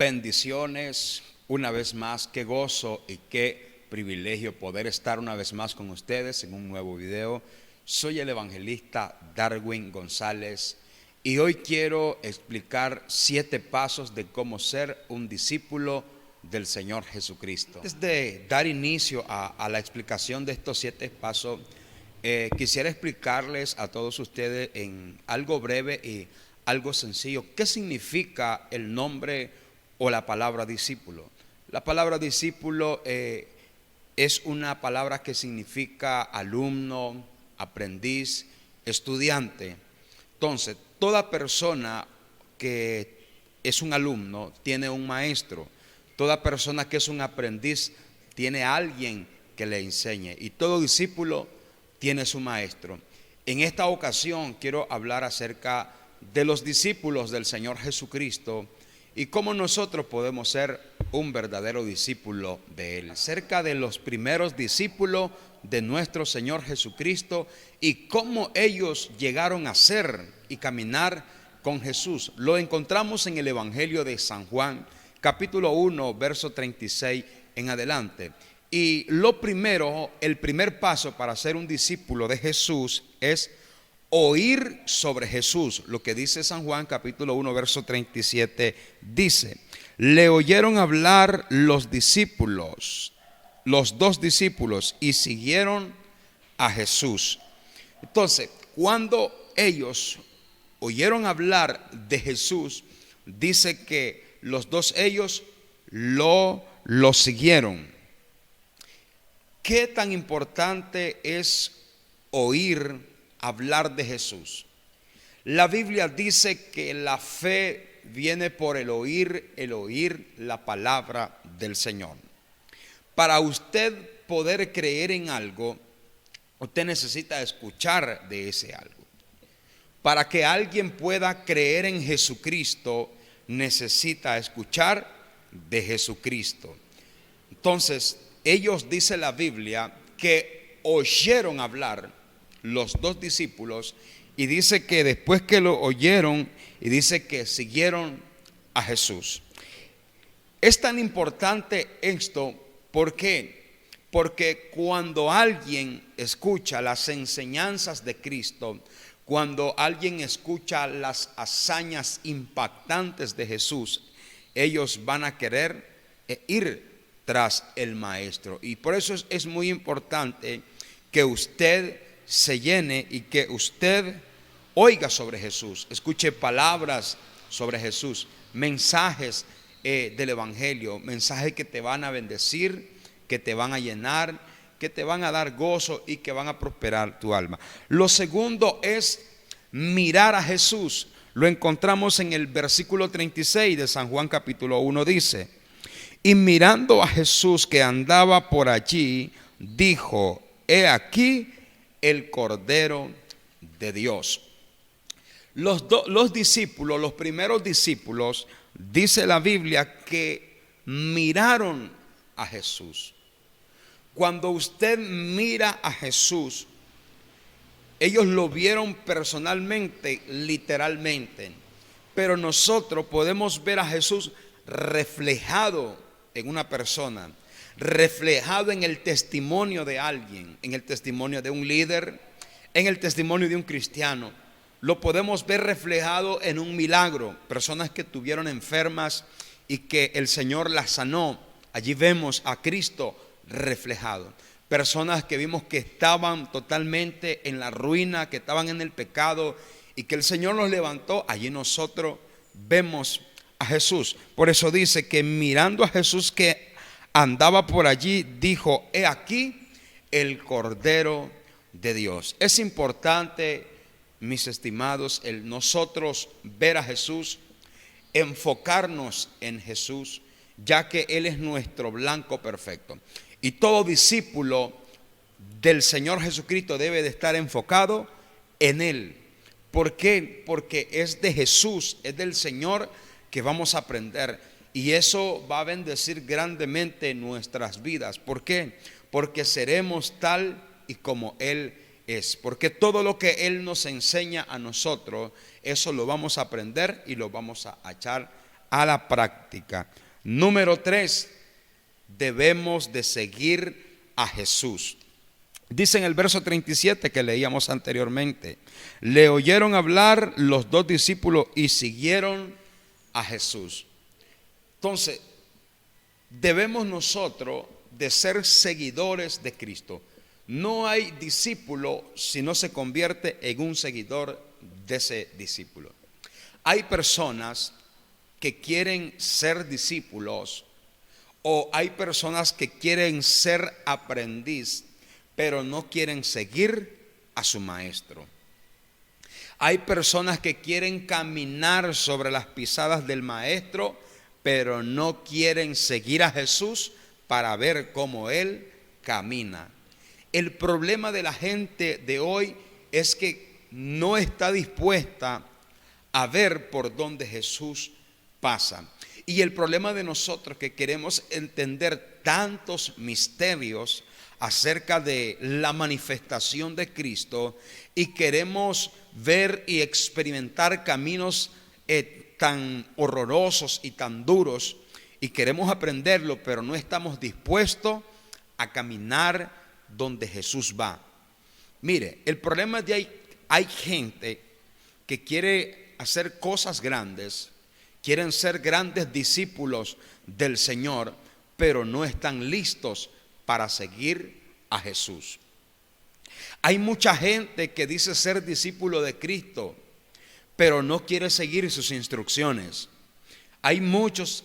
Bendiciones, una vez más, qué gozo y qué privilegio poder estar una vez más con ustedes en un nuevo video. Soy el evangelista Darwin González y hoy quiero explicar 7 pasos de cómo ser un discípulo del Señor Jesucristo. Antes de dar inicio a la explicación de estos 7 pasos, quisiera explicarles a todos ustedes en algo breve y algo sencillo qué significa el nombre o la palabra discípulo. La palabra discípulo es una palabra que significa alumno, aprendiz, estudiante. Entonces, toda persona que es un alumno tiene un maestro. Toda persona que es un aprendiz tiene a alguien que le enseñe. Y todo discípulo tiene su maestro. En esta ocasión quiero hablar acerca de los discípulos del Señor Jesucristo y cómo nosotros podemos ser un verdadero discípulo de Él. Acerca de los primeros discípulos de nuestro Señor Jesucristo y cómo ellos llegaron a ser y caminar con Jesús. Lo encontramos en el Evangelio de San Juan, capítulo 1, verso 36 en adelante. Y lo primero, el primer paso para ser un discípulo de Jesús es oír sobre Jesús. Lo que dice San Juan capítulo 1 verso 37 dice: le oyeron hablar los discípulos, los 2 discípulos, y siguieron a Jesús. Entonces, cuando ellos oyeron hablar de Jesús, dice que los 2 ellos lo siguieron. ¿Qué tan importante es oír hablar de Jesús? La Biblia dice que la fe viene por el oír la palabra del Señor. Para usted poder creer en algo, usted necesita escuchar de ese algo. Para que alguien pueda creer en Jesucristo, necesita escuchar de Jesucristo. Entonces, ellos, dice la Biblia, que oyeron hablar los 2 discípulos, y dice que después que lo oyeron, y dice que siguieron a Jesús. Es tan importante esto, ¿por qué? Porque cuando alguien escucha las enseñanzas de Cristo, cuando alguien escucha las hazañas impactantes de Jesús, ellos van a querer ir tras el maestro. Y por eso es muy importante que usted se llene y que usted oiga sobre Jesús, escuche palabras sobre Jesús, mensajes del evangelio, mensajes que te van a bendecir, que te van a llenar, que te van a dar gozo y que van a prosperar tu alma. Lo segundo es mirar a Jesús. Lo encontramos en el versículo 36 de San Juan capítulo 1, dice: y mirando a Jesús que andaba por allí, dijo: he aquí el Cordero de Dios. Los discípulos, los primeros discípulos, dice la Biblia que miraron a Jesús. Cuando usted mira a Jesús, ellos lo vieron personalmente, literalmente, pero nosotros podemos ver a Jesús reflejado en una persona, reflejado en el testimonio de alguien, en el testimonio de un líder, en el testimonio de un cristiano. Lo podemos ver reflejado en un milagro, personas que estuvieron enfermas y que el Señor las sanó. Allí vemos a Cristo reflejado. Personas que vimos que estaban totalmente en la ruina, que estaban en el pecado y que el Señor los levantó. Allí nosotros vemos a Jesús. Por eso dice que mirando a Jesús que andaba por allí, dijo: he aquí el Cordero de Dios. Es importante, mis estimados, el nosotros ver a Jesús, enfocarnos en Jesús, ya que Él es nuestro blanco perfecto. Y todo discípulo del Señor Jesucristo debe de estar enfocado en Él. ¿Por qué? Porque es de Jesús, es del Señor que vamos a aprender. Y eso va a bendecir grandemente nuestras vidas. ¿Por qué? Porque seremos tal y como Él es. Porque todo lo que Él nos enseña a nosotros, eso lo vamos a aprender y lo vamos a echar a la práctica. Número 3, debemos de seguir a Jesús. Dice en el verso 37 que leíamos anteriormente: le oyeron hablar los dos discípulos y siguieron a Jesús. Entonces, debemos nosotros de ser seguidores de Cristo. No hay discípulo si no se convierte en un seguidor de ese discípulo. Hay personas que quieren ser discípulos, o hay personas que quieren ser aprendiz, pero no quieren seguir a su maestro. Hay personas que quieren caminar sobre las pisadas del maestro, pero no quieren seguir a Jesús para ver cómo Él camina. El problema de la gente de hoy es que no está dispuesta a ver por dónde Jesús pasa. Y el problema de nosotros, que queremos entender tantos misterios acerca de la manifestación de Cristo y queremos ver y experimentar caminos tan horrorosos y tan duros, y queremos aprenderlo, pero no estamos dispuestos a caminar donde Jesús va. Mire, el problema es que hay gente que quiere hacer cosas grandes, quieren ser grandes discípulos del Señor, pero no están listos para seguir a Jesús. Hay mucha gente que dice ser discípulo de Cristo, pero no quiere seguir sus instrucciones. Hay muchos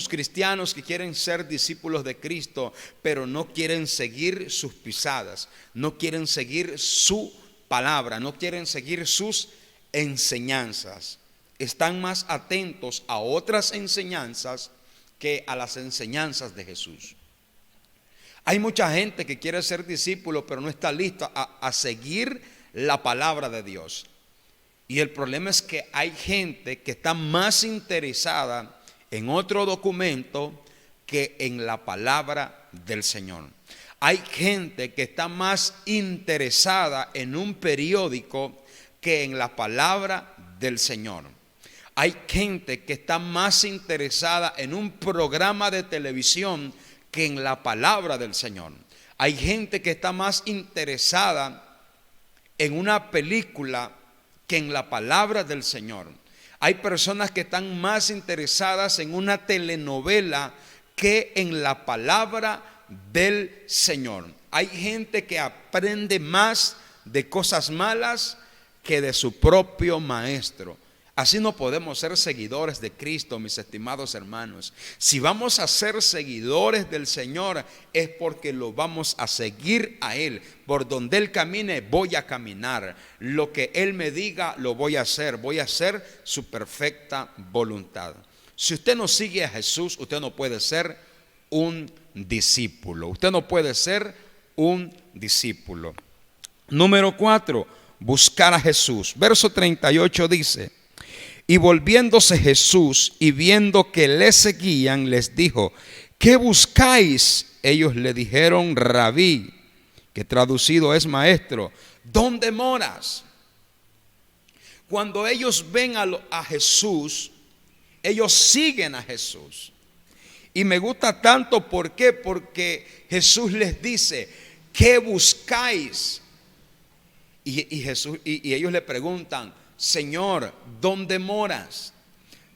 cristianos que quieren ser discípulos de Cristo, pero no quieren seguir sus pisadas, no quieren seguir su palabra, no quieren seguir sus enseñanzas. Están más atentos a otras enseñanzas que a las enseñanzas de Jesús. Hay mucha gente que quiere ser discípulo, pero no está lista a seguir la palabra de Dios. Y el problema es que hay gente que está más interesada en otro documento que en la palabra del Señor. Hay gente que está más interesada en un periódico que en la palabra del Señor. Hay gente que está más interesada en un programa de televisión que en la palabra del Señor. Hay gente que está más interesada en una película que en la palabra del Señor. Hay personas que están más interesadas en una telenovela que en la palabra del Señor. Hay gente que aprende más de cosas malas que de su propio maestro. Así no podemos ser seguidores de Cristo, mis estimados hermanos. Si vamos a ser seguidores del Señor, es porque lo vamos a seguir a Él. Por donde Él camine, voy a caminar. Lo que Él me diga, lo voy a hacer. Voy a hacer su perfecta voluntad. Si usted no sigue a Jesús, usted no puede ser un discípulo. Usted no puede ser un discípulo. Número 4, buscar a Jesús. Verso 38 dice: y volviéndose Jesús y viendo que le seguían, les dijo: ¿qué buscáis? Ellos le dijeron: Rabí, que traducido es maestro, ¿dónde moras? Cuando ellos ven a Jesús, ellos siguen a Jesús. Y me gusta tanto, ¿por qué? Porque Jesús les dice: ¿qué buscáis? Y ellos le preguntan: Señor, ¿dónde moras?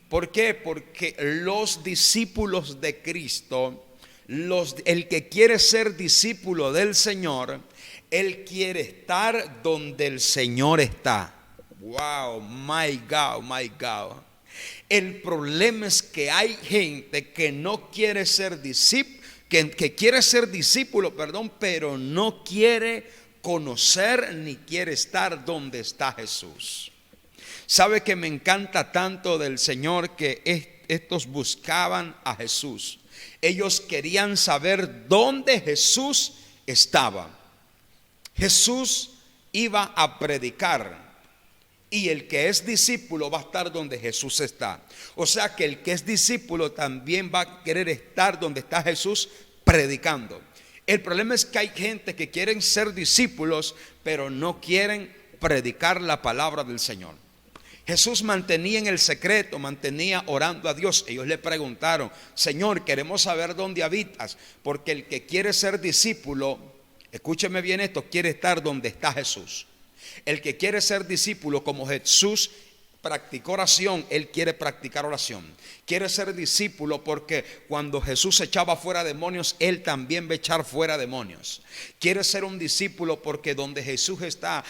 ¿Por qué? Porque los discípulos de Cristo, el que quiere ser discípulo del Señor, él quiere estar donde el Señor está. Wow, my God, my God. El problema es que hay gente que no quiere ser discípulo, que quiere ser discípulo, pero no quiere conocer ni quiere estar donde está Jesús. ¿Sabe que me encanta tanto del Señor que estos buscaban a Jesús? Ellos querían saber dónde Jesús estaba. Jesús iba a predicar, y el que es discípulo va a estar donde Jesús está. O sea que el que es discípulo también va a querer estar donde está Jesús predicando. El problema es que hay gente que quieren ser discípulos, pero no quieren predicar la palabra del Señor. Jesús mantenía en el secreto, mantenía orando a Dios. Ellos le preguntaron: Señor, queremos saber dónde habitas, porque el que quiere ser discípulo, escúcheme bien esto, quiere estar donde está Jesús. El que quiere ser discípulo, como Jesús practicó oración, él quiere practicar oración. Quiere ser discípulo porque cuando Jesús echaba fuera demonios, él también va a echar fuera demonios. Quiere ser un discípulo porque donde Jesús está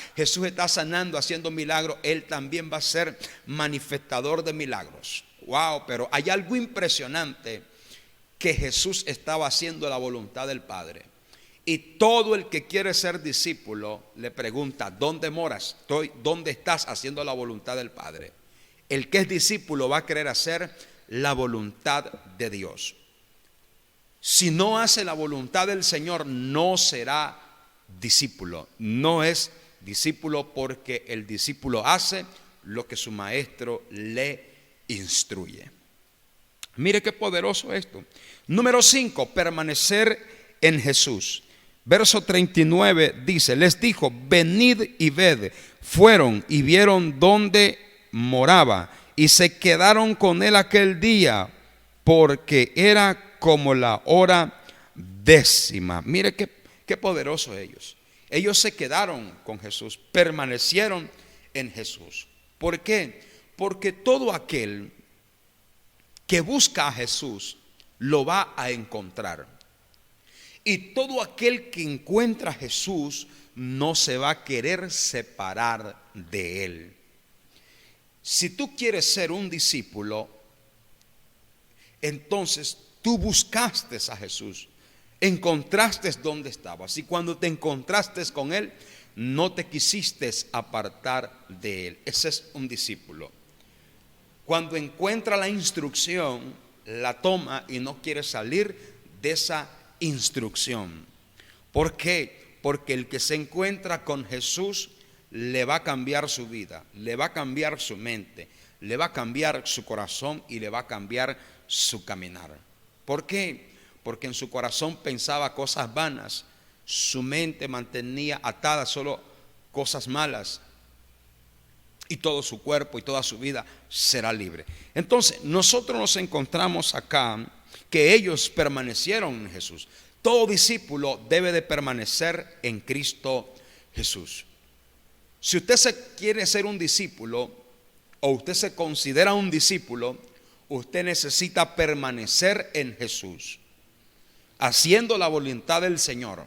sanando, haciendo milagros, él también va a ser manifestador de milagros. Wow, pero hay algo impresionante, que Jesús estaba haciendo la voluntad del Padre. Y todo el que quiere ser discípulo le pregunta: ¿dónde moras? ¿Dónde estás haciendo la voluntad del Padre? El que es discípulo va a querer hacer la voluntad de Dios. Si no hace la voluntad del Señor, no será discípulo. No es discípulo, porque el discípulo hace lo que su maestro le instruye. Mire qué poderoso esto. Número 5, permanecer en Jesús. Verso 39 dice: les dijo: venid y ved. Fueron y vieron dónde moraba, y se quedaron con él aquel día, porque era como la hora 10. Mire qué poderoso ellos. Ellos se quedaron con Jesús, permanecieron en Jesús. ¿Por qué? Porque todo aquel que busca a Jesús lo va a encontrar. Y todo aquel que encuentra a Jesús no se va a querer separar de él. Si tú quieres ser un discípulo, entonces tú buscaste a Jesús, encontraste dónde estabas, y cuando te encontraste con él, no te quisiste apartar de él. Ese es un discípulo. Cuando encuentra la instrucción, la toma y no quiere salir de esa instrucción. ¿Por qué? Porque el que se encuentra con Jesús le va a cambiar su vida, le va a cambiar su mente, le va a cambiar su corazón y le va a cambiar su caminar. ¿Por qué? Porque en su corazón pensaba cosas vanas, su mente mantenía atada solo cosas malas, y todo su cuerpo y toda su vida será libre. Entonces nosotros nos encontramos acá que ellos permanecieron en Jesús. Todo discípulo debe de permanecer en Cristo Jesús. Si usted quiere ser un discípulo, o usted se considera un discípulo, usted necesita permanecer en Jesús, haciendo la voluntad del Señor,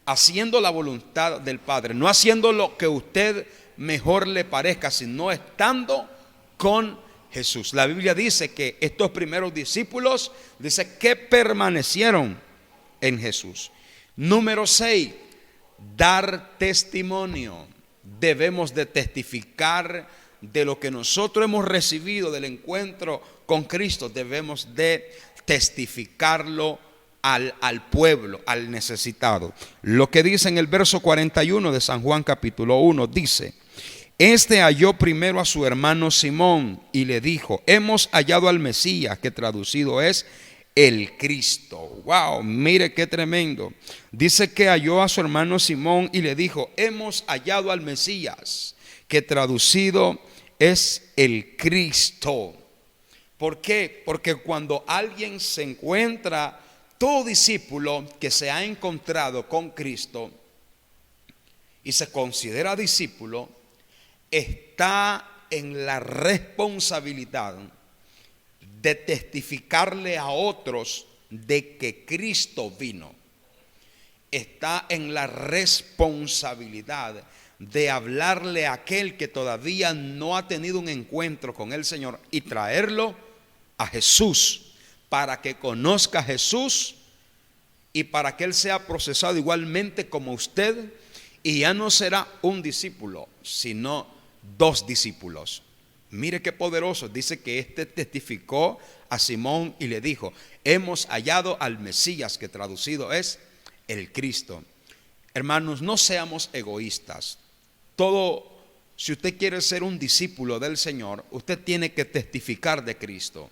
haciendo la voluntad del Padre, no haciendo lo que a usted mejor le parezca, sino estando con Jesús. La Biblia dice que estos primeros discípulos, dice que permanecieron en Jesús. Número 6, dar testimonio. Debemos de testificar de lo que nosotros hemos recibido del encuentro con Cristo. Debemos de testificarlo al pueblo, al necesitado. Lo que dice en el verso 41 de San Juan capítulo 1, dice: este halló primero a su hermano Simón y le dijo: hemos hallado al Mesías, que traducido es el Cristo. Wow, mire qué tremendo. Dice que halló a su hermano Simón y le dijo: hemos hallado al Mesías, que traducido es el Cristo. ¿Por qué? Porque cuando alguien se encuentra, todo discípulo que se ha encontrado con Cristo y se considera discípulo, está en la responsabilidad de testificarle a otros de que Cristo vino. Está en la responsabilidad de hablarle a aquel que todavía no ha tenido un encuentro con el Señor y traerlo a Jesús, para que conozca a Jesús y para que él sea procesado igualmente como usted, y ya no será un discípulo, sino 2 discípulos. Mire qué poderoso. Dice que este testificó a Simón y le dijo: hemos hallado al Mesías, que traducido es el Cristo. Hermanos, no seamos egoístas. Si usted quiere ser un discípulo del Señor, usted tiene que testificar de Cristo.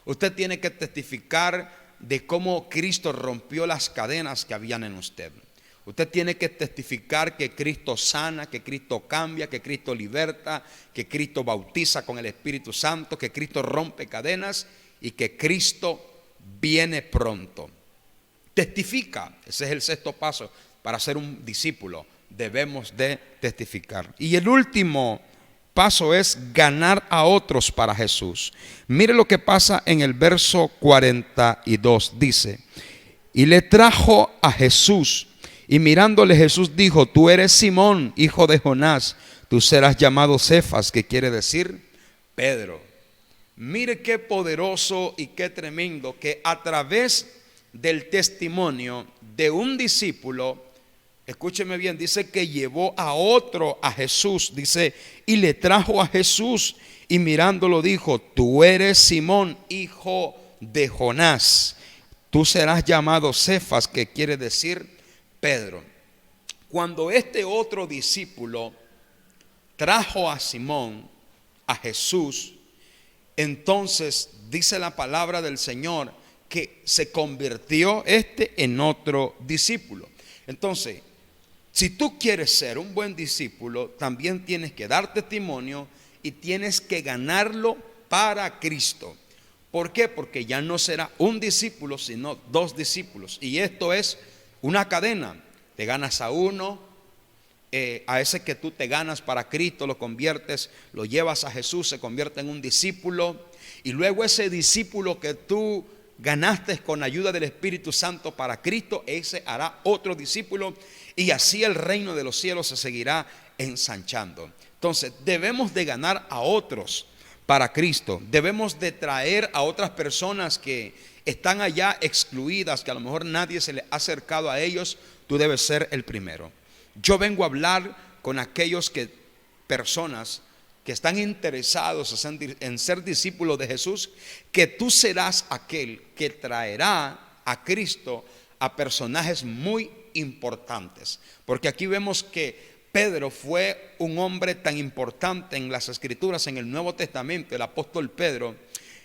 Usted tiene que testificar de cómo Cristo rompió las cadenas que habían en usted. Usted tiene que testificar que Cristo sana, que Cristo cambia, que Cristo liberta, que Cristo bautiza con el Espíritu Santo, que Cristo rompe cadenas y que Cristo viene pronto. Testifica, ese es el sexto paso para ser un discípulo. Debemos de testificar. Y el último paso es ganar a otros para Jesús. Mire lo que pasa en el verso 42. Dice: y le trajo a Jesús, y mirándole Jesús dijo: tú eres Simón, hijo de Jonás, tú serás llamado Cefas, que quiere decir Pedro. Mire qué poderoso y qué tremendo que a través del testimonio de un discípulo, escúcheme bien, dice que llevó a otro a Jesús, dice, y le trajo a Jesús, y mirándolo dijo: tú eres Simón, hijo de Jonás, tú serás llamado Cefas, que quiere decir Pedro. Cuando este otro discípulo trajo a Simón a Jesús, entonces dice la palabra del Señor que se convirtió en otro discípulo. Entonces, si tú quieres ser un buen discípulo, también tienes que dar testimonio y tienes que ganarlo para Cristo. ¿Por qué? Porque ya no será un discípulo, sino dos discípulos. Y esto es una cadena. Te ganas a uno, a ese que tú te ganas para Cristo, lo conviertes, lo llevas a Jesús, se convierte en un discípulo. Y luego ese discípulo que tú ganaste con ayuda del Espíritu Santo para Cristo, ese hará otro discípulo. Y así el reino de los cielos se seguirá ensanchando. Entonces debemos de ganar a otros para Cristo. Debemos de traer a otras personas que están allá excluidas, que a lo mejor nadie se le ha acercado a ellos. Tú debes ser el primero. Yo vengo a hablar con aquellos personas que están interesados en ser discípulos de Jesús, que tú serás aquel que traerá a Cristo a personajes muy importantes. Porque aquí vemos que Pedro fue un hombre tan importante en las Escrituras, en el Nuevo Testamento, el apóstol Pedro,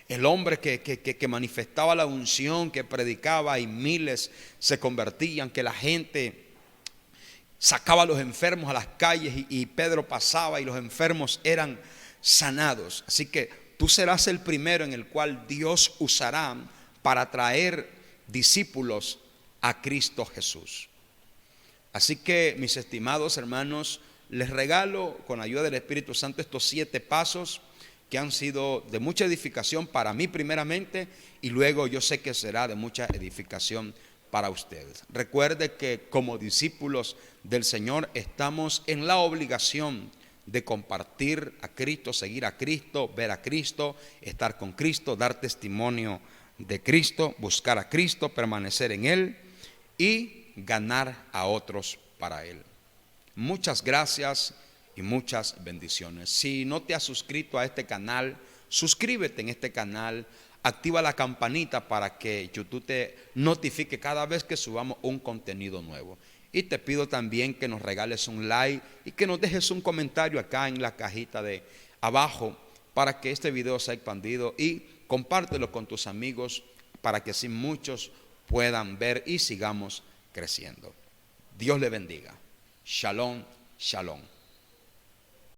el hombre que manifestaba la unción, que predicaba y miles se convertían, que la gente sacaba a los enfermos a las calles y Pedro pasaba y los enfermos eran sanados. Así que tú serás el primero en el cual Dios usará para traer discípulos a Cristo Jesús. Así que, mis estimados hermanos, les regalo con ayuda del Espíritu Santo estos 7 pasos que han sido de mucha edificación para mí primeramente, y luego yo sé que será de mucha edificación para ustedes. Recuerde que como discípulos del Señor estamos en la obligación de compartir a Cristo, seguir a Cristo, ver a Cristo, estar con Cristo, dar testimonio de Cristo, buscar a Cristo, permanecer en Él y ganar a otros para Él. Muchas gracias y muchas bendiciones. Si no te has suscrito a este canal, suscríbete en este canal, activa la campanita para que YouTube te notifique cada vez que subamos un contenido nuevo. Y te pido también que nos regales un like y que nos dejes un comentario acá en la cajita de abajo para que este video sea expandido, y compártelo con tus amigos para que así muchos puedan ver y sigamos creciendo. Dios le bendiga. Shalom, shalom.